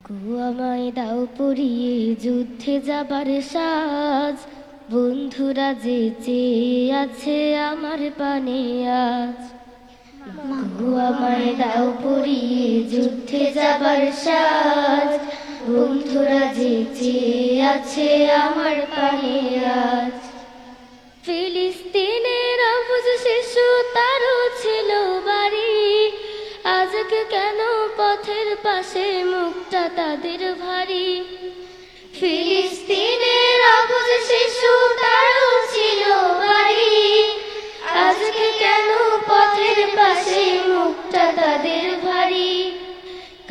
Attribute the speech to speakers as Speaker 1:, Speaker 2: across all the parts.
Speaker 1: আমায় দাও পরিয়ে যুদ্ধে যাবার সাজ, বন্ধুরা যে চেয়ে আছে আমার পানে আজ। আমায় দাও পরিয়ে যুদ্ধে যাবার সাজ, বন্ধুরা যে চেয়ে আছে আমার পানে আজ। ফিলিস্তিনের অবুঝ শিশু তারও ছিল বাড়ি, আজকে কেন পথের পাশে মুখটা তাদের ভারী। ফিলিস্তিনের অবুঝ শিশু তারও ছিল বাড়ি, আজকে কেন পথের পাশে মুখটা তাদের ভারী।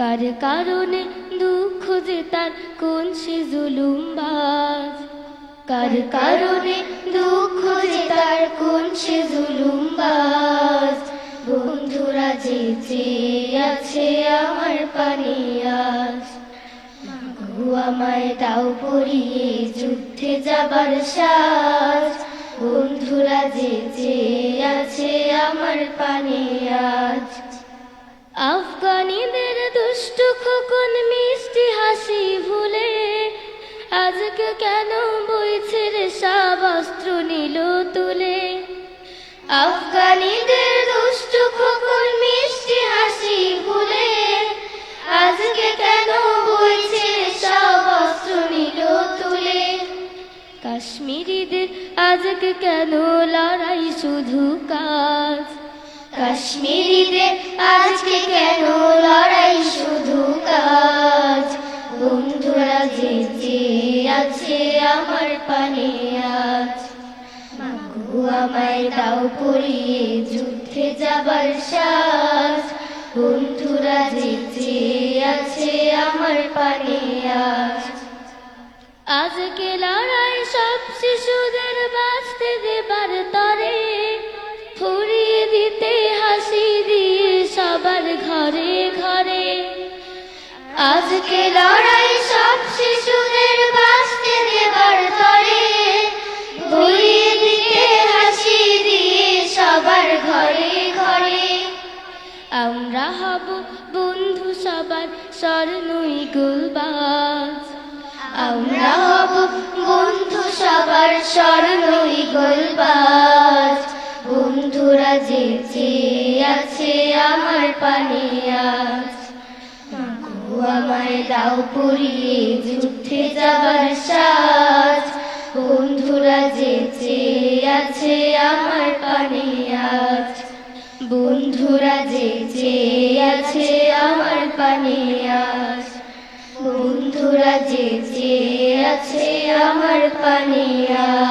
Speaker 1: কার কারণে দুঃখ যে তার কোন সে জুলুমবাজ, কার কারণে দুঃখ যে তার কোন সে জুলুমবাজ। বন্ধুরা যে চেয়ে আছে আমার পানে আজ, আমায় দাও পরিয়ে যুদ্ধে যাবার সাজ, বন্ধুরা যে চেয়ে আছে আমার পানে আজ। আফগানিদের দুষ্ট খোকন মিষ্টি হাসি ভুলে, আজকে কেন বইছে রে সব অস্ত্র নিল তুলে। আফগানিদের দুষ্ট খোকন মিষ্টি হাসি ভুলে, আজকে কেন বইছে রে সব অস্ত্র নিল তুলে। কাশ্মীরিদের আজকে কেন লড়াই শুধু কাজ, কাশ্মীরিদের আজকে কেন লড়াই শুধু কাজ। বন্ধুরা যে চেয়ে আছে আমার পানে আজ, আমায় দাও পরিয়ে যুদ্ধে যাবার সাজ, বন্ধুরা যে চেয়ে আছে আমার পানে আজ। আজকে লড়াই সব শিশুদের বাঁচতে দেবার তরে, ফুরিয়ে দিতে হাসি দিয়ে সবার ঘরে ঘরে। আজকে লড়াই সব শিশুদের বাঁচতে দেবার তরে, ফুরিয়ে দিতে হাসি দিয়ে সবার ঘরে ঘরে। আমরা হব বন্ধু সবার স্বর্ণই গুলবাজ, আমরা হব বন্ধু সবার স্বর্ণই গুলবাজ। বন্ধুরা যে চেয়ে আছে আমার পানে আজ, আমায় দাও পরিয়ে যুদ্ধে যাবার সাজ, বন্ধুরা যে চেয়ে আছে আমার পানে আজ। বন্ধুরা যে চেয়ে আছে আমার পানে আজ, বন্ধুরা যে চেয়ে আছে আমার পানে আজ।